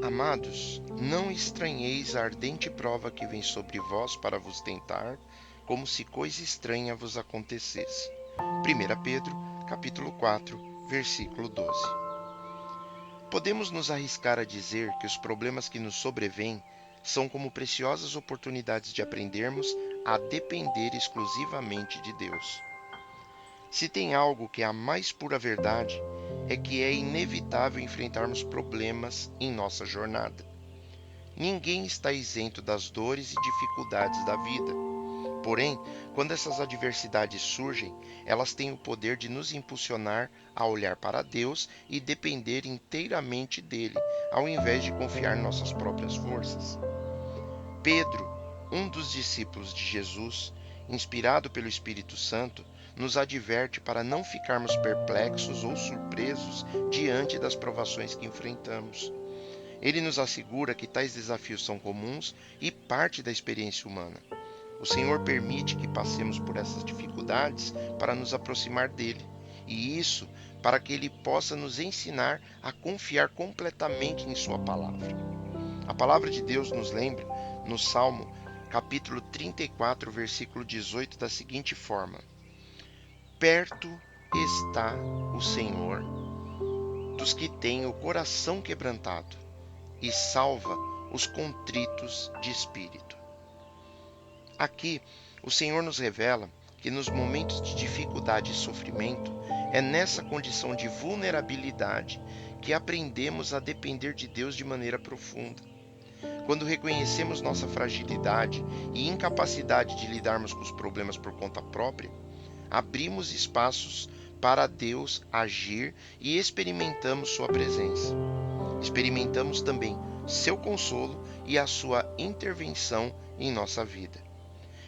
Amados, não estranheis a ardente prova que vem sobre vós para vos tentar, como se coisa estranha vos acontecesse. 1 Pedro, capítulo 4, versículo 12. Podemos nos arriscar a dizer que os problemas que nos sobrevêm são como preciosas oportunidades de aprendermos a depender exclusivamente de Deus. Se tem algo que é a mais pura verdade, é que é inevitável enfrentarmos problemas em nossa jornada. Ninguém está isento das dores e dificuldades da vida. Porém, quando essas adversidades surgem, elas têm o poder de nos impulsionar a olhar para Deus e depender inteiramente dele, ao invés de confiar em nossas próprias forças. Pedro, um dos discípulos de Jesus, inspirado pelo Espírito Santo, nos adverte para não ficarmos perplexos ou surpresos diante das provações que enfrentamos. Ele nos assegura que tais desafios são comuns e parte da experiência humana. O Senhor permite que passemos por essas dificuldades para nos aproximar dele, e isso para que ele possa nos ensinar a confiar completamente em sua palavra. A palavra de Deus nos lembra, no Salmo, capítulo 34, versículo 18, da seguinte forma: Perto está o Senhor dos que têm o coração quebrantado, e salva os contritos de espírito. Aqui, o Senhor nos revela que nos momentos de dificuldade e sofrimento, é nessa condição de vulnerabilidade que aprendemos a depender de Deus de maneira profunda. Quando reconhecemos nossa fragilidade e incapacidade de lidarmos com os problemas por conta própria, abrimos espaços para Deus agir e experimentamos sua presença. Experimentamos também seu consolo e a sua intervenção em nossa vida.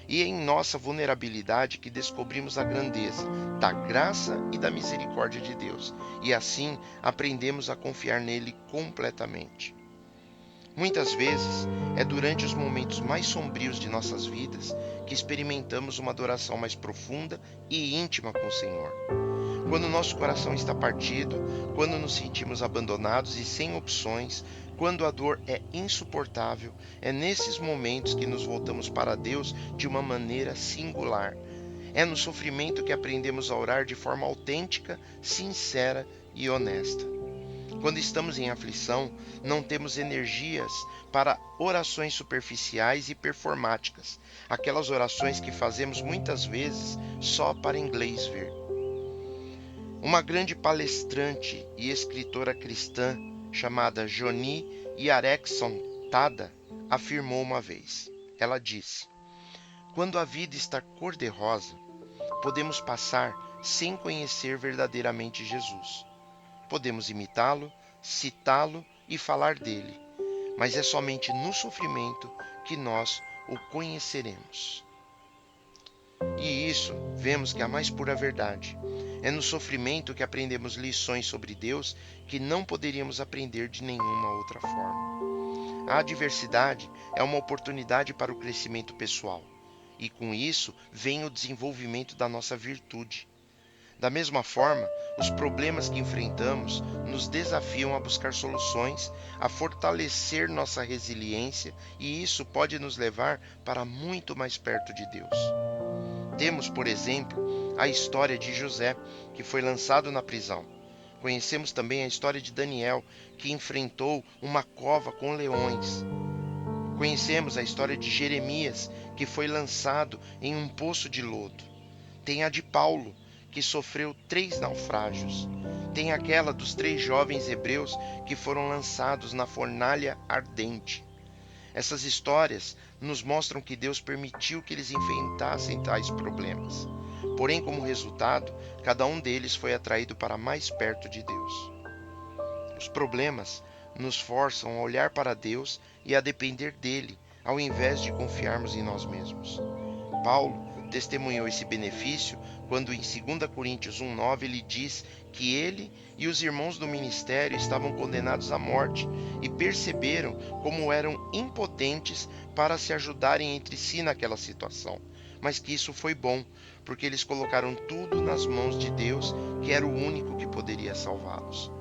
E é em nossa vulnerabilidade que descobrimos a grandeza da graça e da misericórdia de Deus, e assim aprendemos a confiar nele completamente. Muitas vezes é durante os momentos mais sombrios de nossas vidas que experimentamos uma adoração mais profunda e íntima com o Senhor. Quando nosso coração está partido, quando nos sentimos abandonados e sem opções, quando a dor é insuportável, é nesses momentos que nos voltamos para Deus de uma maneira singular. É no sofrimento que aprendemos a orar de forma autêntica, sincera e honesta. Quando estamos em aflição, não temos energias para orações superficiais e performáticas, aquelas orações que fazemos muitas vezes só para inglês ver. Uma grande palestrante e escritora cristã chamada Joni Eareckson Tada afirmou uma vez. Ela disse: Quando a vida está cor-de-rosa, podemos passar sem conhecer verdadeiramente Jesus. Podemos imitá-lo, citá-lo e falar dele, mas é somente no sofrimento que nós o conheceremos. E isso, vemos que é a mais pura verdade. É no sofrimento que aprendemos lições sobre Deus que não poderíamos aprender de nenhuma outra forma. A adversidade é uma oportunidade para o crescimento pessoal, e com isso vem o desenvolvimento da nossa virtude. Da mesma forma, os problemas que enfrentamos nos desafiam a buscar soluções, a fortalecer nossa resiliência, e isso pode nos levar para muito mais perto de Deus. Temos, por exemplo, a história de José, que foi lançado na prisão. Conhecemos também a história de Daniel, que enfrentou uma cova com leões. Conhecemos a história de Jeremias, que foi lançado em um poço de lodo. Tem a de Paulo, que sofreu 3 naufrágios. Tem aquela dos 3 jovens hebreus que foram lançados na fornalha ardente. Essas histórias nos mostram que Deus permitiu que eles enfrentassem tais problemas. Porém, como resultado, cada um deles foi atraído para mais perto de Deus. Os problemas nos forçam a olhar para Deus e a depender dele, ao invés de confiarmos em nós mesmos. Paulo testemunhou esse benefício quando em 2 Coríntios 1,9 ele diz que ele e os irmãos do ministério estavam condenados à morte e perceberam como eram impotentes para se ajudarem entre si naquela situação, mas que isso foi bom, porque eles colocaram tudo nas mãos de Deus, que era o único que poderia salvá-los.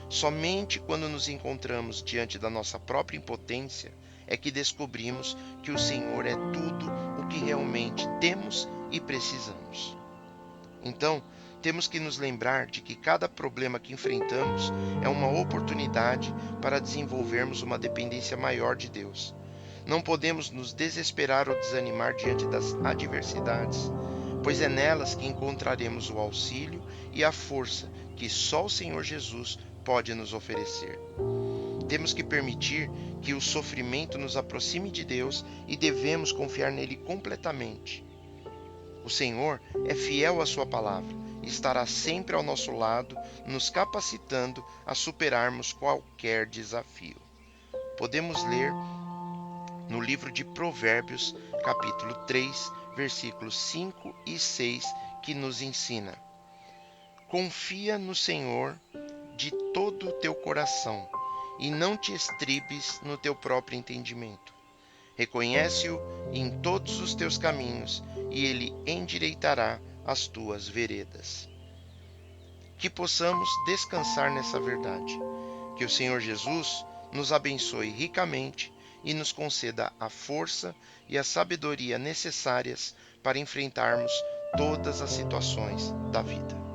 Somente quando nos encontramos diante da nossa própria impotência é que descobrimos que o Senhor é tudo o que realmente temos e precisamos. Então, temos que nos lembrar de que cada problema que enfrentamos é uma oportunidade para desenvolvermos uma dependência maior de Deus. Não podemos nos desesperar ou desanimar diante das adversidades, pois é nelas que encontraremos o auxílio e a força que só o Senhor Jesus pode nos oferecer. Temos que permitir que o sofrimento nos aproxime de Deus e devemos confiar nele completamente. O Senhor é fiel à sua palavra e estará sempre ao nosso lado, nos capacitando a superarmos qualquer desafio. Podemos ler no livro de Provérbios, capítulo 3, versículos 5 e 6, que nos ensina: Confia no Senhor de todo o teu coração e não te estribes no teu próprio entendimento. Reconhece-o em todos os teus caminhos e ele endireitará as tuas veredas. Que possamos descansar nessa verdade. Que o Senhor Jesus nos abençoe ricamente e nos conceda a força e a sabedoria necessárias para enfrentarmos todas as situações da vida.